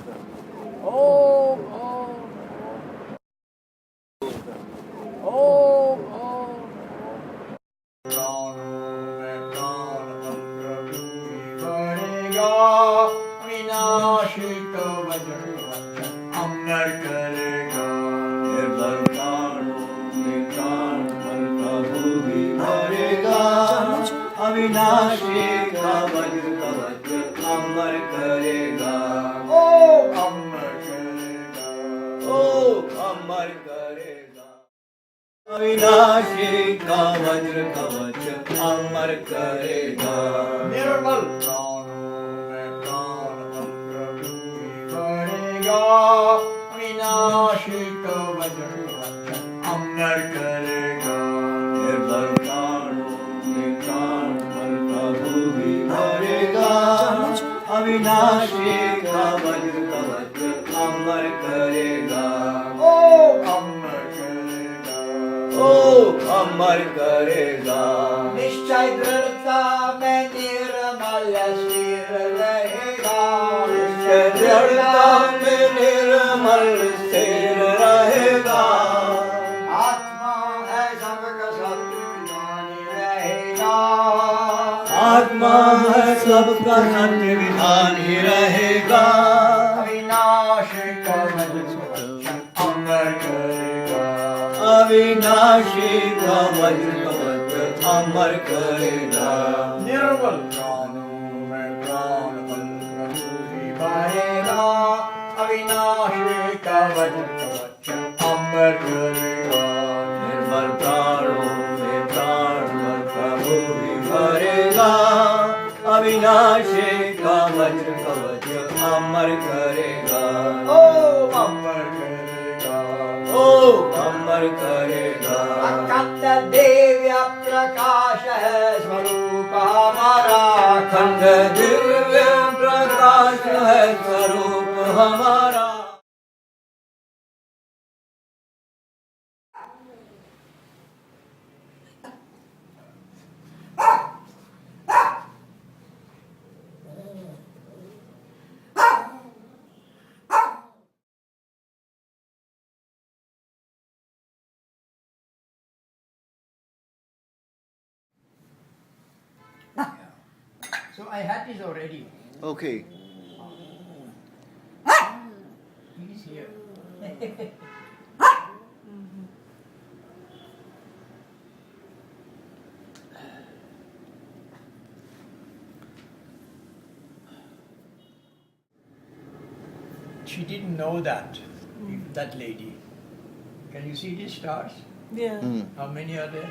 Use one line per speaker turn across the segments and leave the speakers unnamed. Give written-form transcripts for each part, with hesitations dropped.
Om, Om, Om.
अमर करेगा निर्बल प्राणों में प्राण बल प्रभु भी भरेगा अविनाशी का वज्र कवच अमर करेगा ओ अमर करेगा ओ अमर करेगा अविनाशी का वज्र कवच अमर करेगा निर्बल अविनाशी का वज्र अमर करेगा निर्बल प्राणों में प्राण बल प्रभु भी भरेगा अविनाशी का वज्र कवच अमर करेगा ओ अमर करेगा ओ अमर करेगा निश्चय दृढ़ता में निर्मल स्थिर रहेगा निश्चय दृढ़ता में निर्मल स्थिर रहेगा आत्मा है सबका सत्य रहेगा आत्मा है सबका सत्य विधानी रहेगा अविनाशी का वज्र अमर करेगा अविनाशी का वज्र कवच अमर करेगा निर्बल प्राणों में प्राण बल प्रभु ही भरेगा अविनाशी का वज्र कवच अमर करेगा निर्बल प्राणों में प्राण बल प्रभु ही भरेगा अविनाशी का वज्र कवच अमर करेगा ओ अमर करेगा ओ अमर करेगा अखंड दिव्य प्रकाश है स्वरूप हमारा अखंड दिव्य प्रकाश है स्वरूप हमारा
So I had this already.
Okay.
He's here. She didn't know that, that lady. Can you see these stars?
Yeah.
How many are there?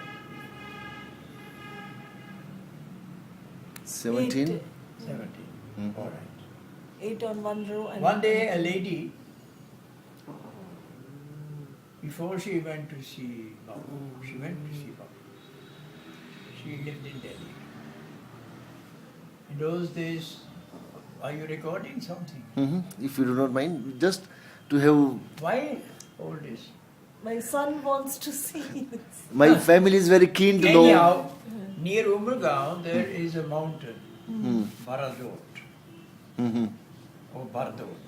17?
17. All right.
8 on one row. And
One day a lady, before she went to see Bapu, she went to see Bapu. She lived in Delhi. In those days, are you recording something?
If you do not mind, just to have
Why all this?
My son wants to see this.
my family is very keen to know.
Anyhow, near Umrgaon there is a mountain, Baradot, or Bardot,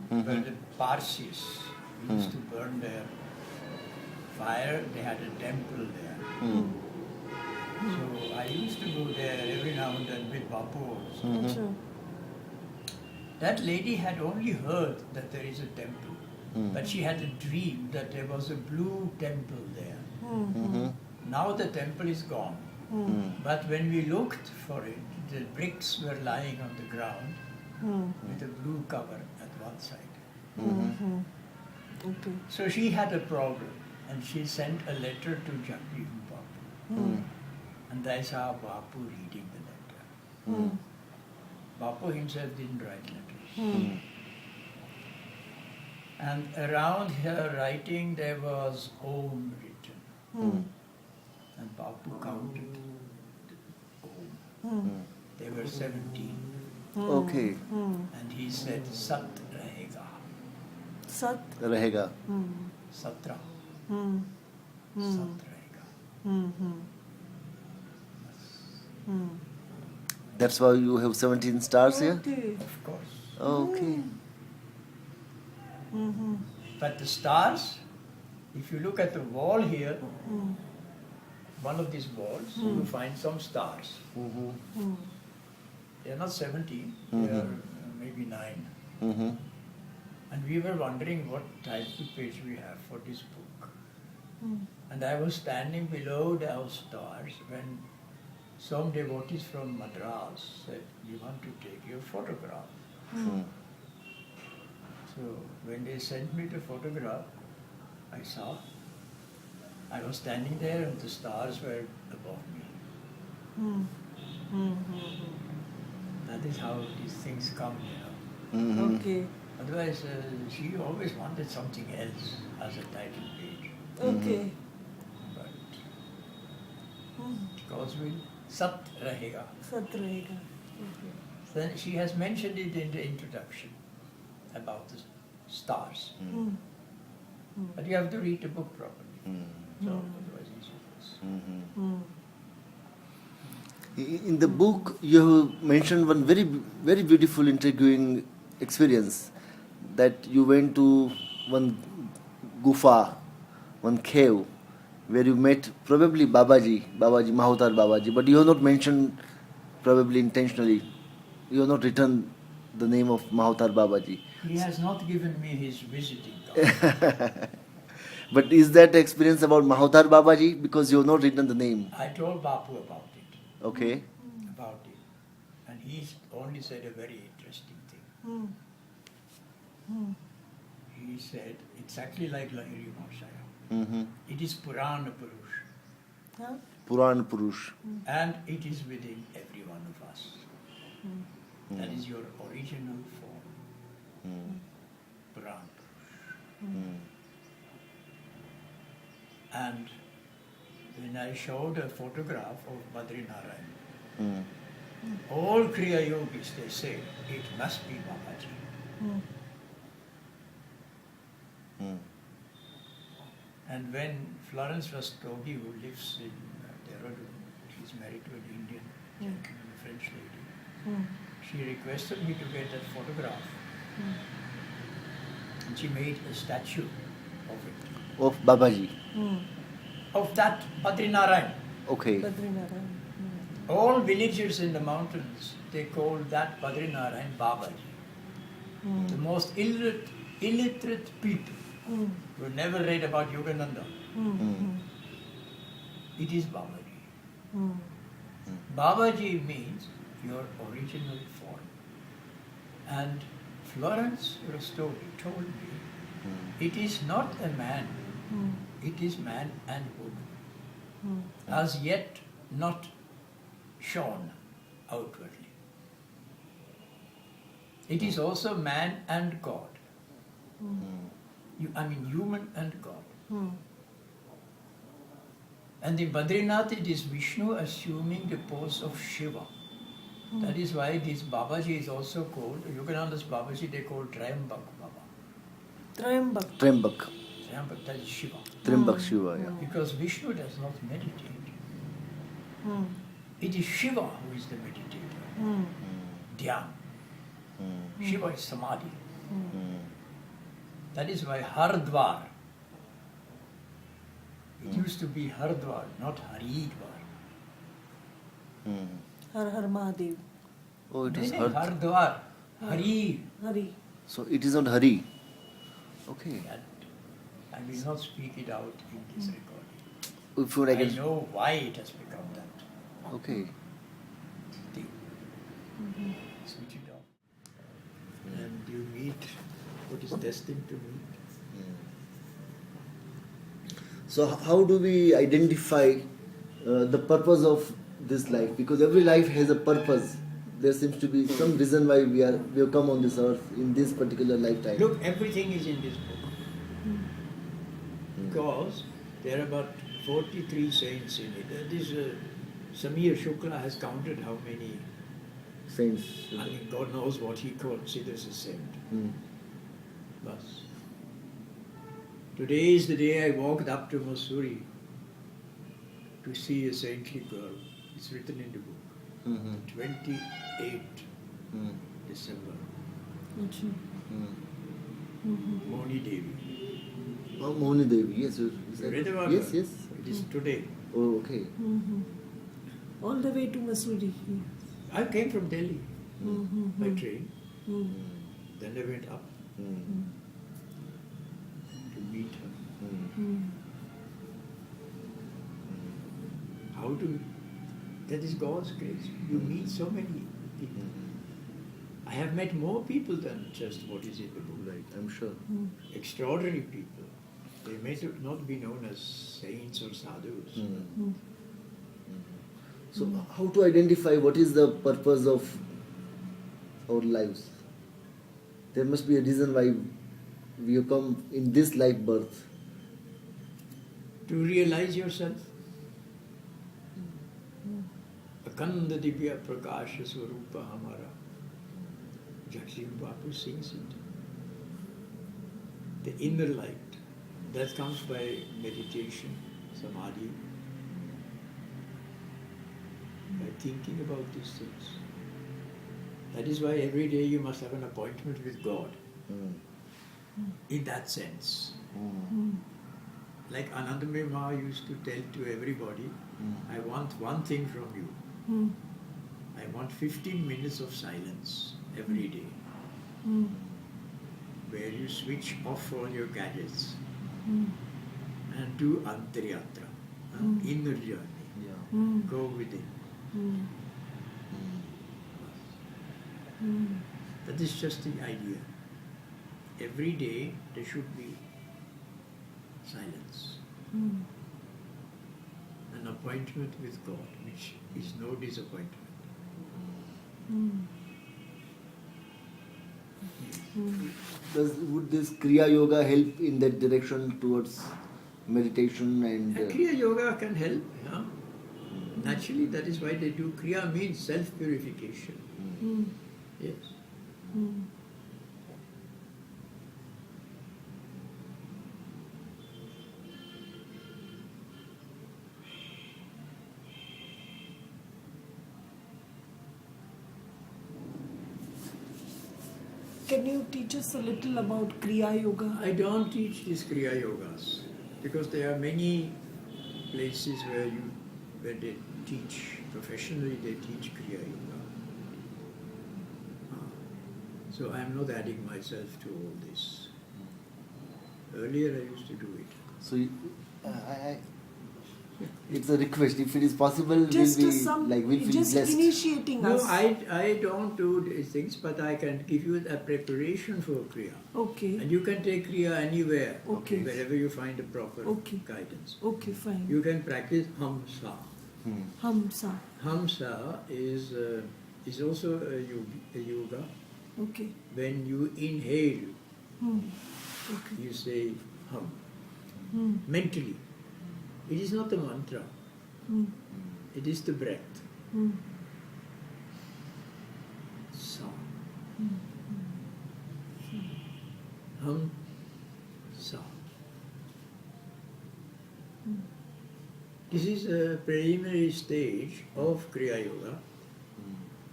where the Parsis used to burn their fire. They had a temple there. So I used to go there every now and then with Bapu also. That lady had only heard that there is a temple, but she had a dream that there was a blue temple there. Now the temple is gone. But when we looked for it, the bricks were lying on the ground with a blue cover at one side.
Okay.
So she had a problem and she sent a letter to Jagjivan Bapu. And I saw Bapu reading the letter. Bapu himself didn't write letters. And around her writing there was Om written. And Bapu counted the Om. They were 17.
Okay.
And he said, Sat rahega.
Sat.
Rahega.
Satra. Sat rahega.
That's why you have 17 stars here?
Okay.
Of course.
Okay.
But the stars, if you look at the wall here, one of these walls, you find some stars. They are not 17, they are maybe 9. And we were wondering what title page we have for this book. And I was standing below those stars when some devotees from Madras said, "You want to take your photograph?" So when they sent me the photograph, I saw. I was standing there and the stars were above me. That is how these things come, you know.
Okay.
Otherwise, she always wanted something else as a title page.
Okay.
But God's will, Sat Rahega.
Sat rahega. Okay.
Then she has mentioned it in the introduction about the stars. But you have to read the book properly. So otherwise it's useless.
In the book, you have mentioned one very, very beautiful intriguing experience that you went to one gufa, one cave, where you met probably Babaji, Mahavatar Babaji, but you have not mentioned, probably intentionally, you have not written the name of Mahavatar Babaji.
He has not given me his visiting card.
But is that experience about Mahavatar Babaji? Because you have not written the name.
I told Bapu about it.
Okay.
About it. And he only said a very interesting thing. He said, exactly like Lahiri Mahashaya, it is Purana Purush.
Huh?
Puran Purush.
And it is within every one of us. That is your original form. Purana Purush. And when I showed a photograph of Badrinarayan, all Kriya Yogis, they say, it must be Babaji. And when Florence Rastogi, who lives in Dehradun, she's married to an Indian gentleman, a French lady, she requested me to get that photograph. And she made a statue of it.
Of Babaji.
Of that Badrinarayan.
Okay.
Badrinarayan.
All villagers in the mountains, they call that Badrinarayan Babaji. The most illiterate people who never read about Yogananda. It is Babaji. Babaji means your original form. And Florence Rastogi told me, it is not a man, it is man and woman. As yet not shown outwardly. It is also man and God. Human and God. And in Badrinath it is Vishnu assuming the pose of Shiva. That is why this Babaji is also called, Yogananda's Babaji, they call Trayambak Baba.
Trayambak.
Trembak.
Trayambak, that is Shiva.
Trembak Shiva, yeah.
Because Vishnu does not meditate. It is Shiva who is the meditator. Dhyan. Shiva is Samadhi. That is why Hardwar. It used to be Hardwar, not Haridwar.
Har Har Mahadev.
Oh, it is
Hardwar. Hari.
Hari.
So it is not Hari. Okay.
That I will not speak it out in this recording.
If you
I
can.
know why it has become that
Okay.
thing. Switch it off. And you meet what is destined to meet.
So how do we identify the purpose of this life? Because every life has a purpose. There seems to be some reason why we have come on this earth in this particular lifetime.
Look, everything is in this book. Because there are about 43 saints in it. This Samir Shukla has counted how many.
Saints.
God knows what he considers a saint. Bas. Today is the day I walked up to Mussoorie to see a saintly girl. It's written in the book. 28 December. Moni Devi.
Oh, Mohini Devi, yes. You
You
said-
read about
yes,
her?
yes.
It is today.
Oh, okay.
All the way to Missouri.
I came from Delhi by
Mm-hmm.
train. Then I went up to meet her. How to? That is God's grace. You meet so many people. I have met more people than just what is in the book.
Right, I'm sure.
Extraordinary people. They may not be known as saints or sadhus.
So, how to identify what is the purpose of our lives? There must be a reason why we have come in this life birth.
To realize yourself. Akanda Divya Prakasha Swarupa Hamara. Jagjivan Bapu sings it. The inner light. That comes by meditation, samadhi, by thinking about these things. That is why every day you must have an appointment with God. In that sense. Like Anandamayi Ma used to tell to everybody, I want one thing from you. I want 15 minutes of silence every day, where you switch off all your gadgets and do antaryatra, inner journey.
Yeah.
Go within. That is just the idea. Every day there should be silence. An appointment with God, which is no disappointment.
Would this Kriya Yoga help in that direction towards meditation and...
Kriya Yoga can help. Yeah? Naturally, that is why they do. Kriya means self-purification. Yes.
Can you teach us a little about Kriya Yoga?
I don't teach these Kriya Yogas because there are many places where they teach professionally. They teach Kriya Yoga. So I am not adding myself to all this. Earlier I used to do it.
So, it's a request. If it is possible,
Just
we'll
we'll
feel
just
blessed.
initiating
No,
us.
I don't do these things, but I can give you a preparation for Kriya.
Okay.
And you can take Kriya anywhere,
Okay.
wherever you find a proper
Okay.
guidance.
Okay, fine.
You can practice Hamsa.
Hamsa.
Hamsa is also a yoga.
Okay.
When you inhale,
Okay.
you say hum. Mentally. It is not a mantra. It is the breath. Sa. Hum. Sa. This is a preliminary stage of Kriya Yoga,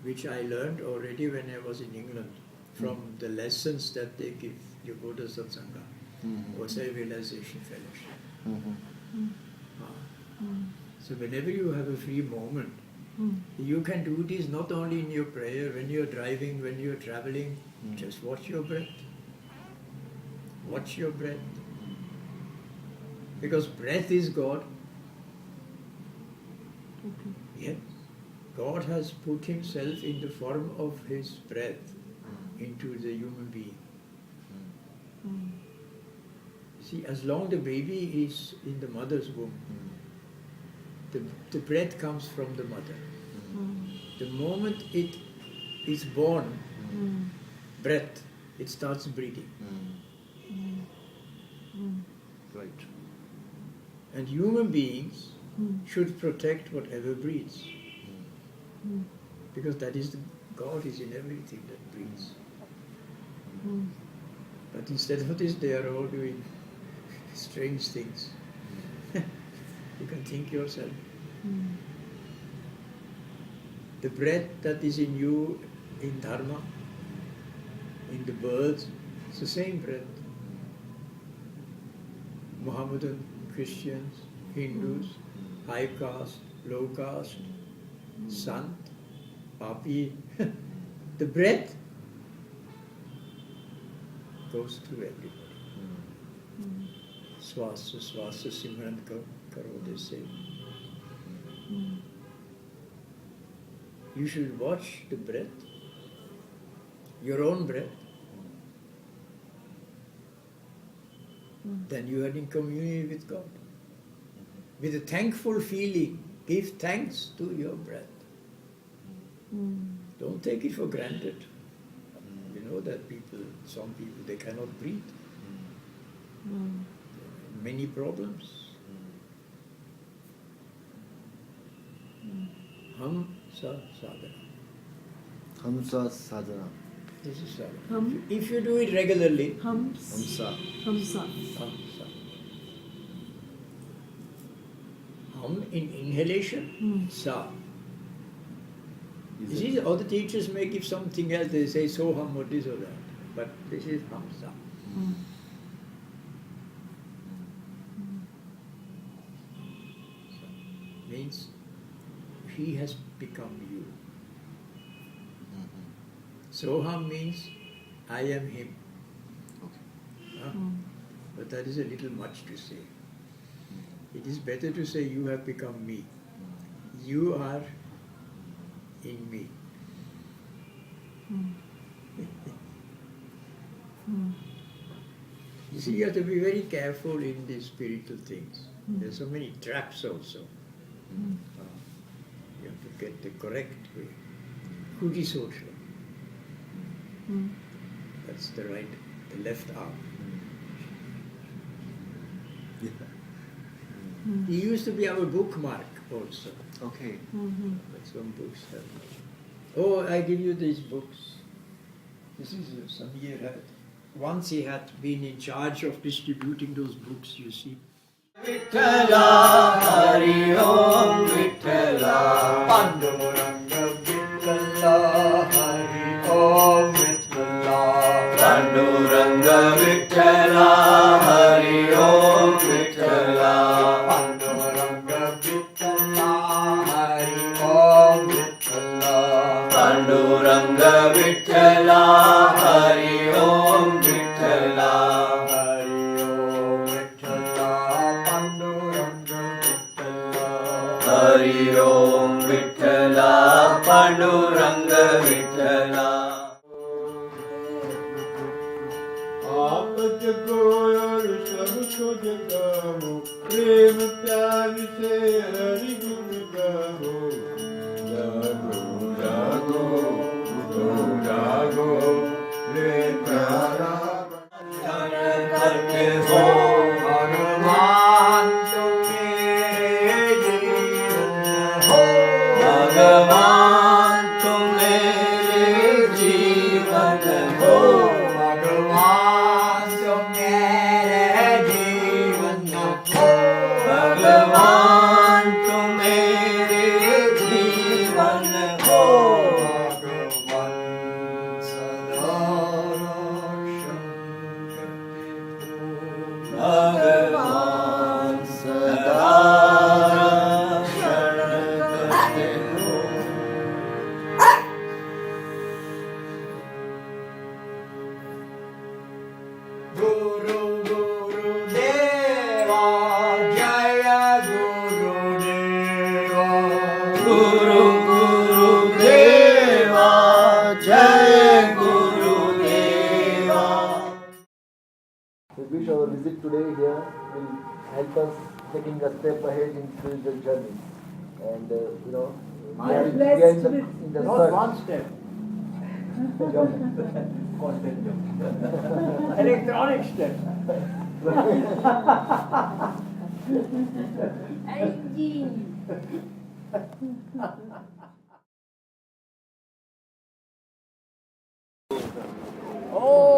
which I learned already when I was in England from the lessons that they give, you go to Satsanga or Self-Realization Fellowship. So whenever you have a free moment, you can do this not only in your prayer, when you're driving, when you're traveling, just watch your breath. Watch your breath. Because breath is God. Yes. God has put himself in the form of his breath into the human being. See, as long the baby is in the mother's womb, the breath comes from the mother. The moment it is born, breath, it starts breathing.
Right.
And human beings should protect whatever breathes. Because that is God is in everything that breathes. But instead of this, they are all doing strange things. You can think yourself. The breath that is in you, in Dharma, in the birds, It's the same breath. Mohammedan, Christians, Hindus, high caste, low caste, sant, papi. The breath goes through everybody. Swasa, swasa, simran karo, they say. You should watch the breath, your own breath. Then you are in communion with God. With a thankful feeling, give thanks to your breath. Don't take it for granted. You know that some people, they cannot breathe. Many problems. Hamsa sadhana.
Hamsa sadhana.
This is sadhana. If you do it regularly,
Hamsa.
Hamsa.
Hamsa. Hum in inhalation, sa. You see, all the teachers may give something else, they say so hum or this or that. But this is hamsa. Means he has become you. Soham means I am him. But that is a little much to say. It is better to say you have become me. You are in me. You see, you have to be very careful in these spiritual things. There are so many traps also. You have to get the correct way. Kuji Sotra. That's the right, the left arm. He used to be our bookmark also.
Okay.
But some books have. Oh, I give you these books. This is Samir had. Once he had been in charge of distributing those books, you see. Vittala, Hari Om Vittala, Panduranga Vittala, Hari Om Vittala, Panduranga Vittala, Hari Om Vittala, Panduranga Vittala, Hari Om Vittala, Panduranga Vittala, Hari Om Vittala. Hari Om Vittala, Panduranga Vittala. आप जगो और सबको जगाओ, प्रेम प्यार से हरि गुण गाओ। जागो जागो जागो रे प्यारा करके हो भगवान भगवान तुम मेरे जीवन हो, भगवान तुम मेरे जीवन हो, भगवान तुम मेरे जीवन हो, भगवान सदा रक्षण करते हो, भगवान सदा
We wish our visit today here will help us taking a step ahead in spiritual journey. And we are in the
not
search.
one step. Electronic step. Oh.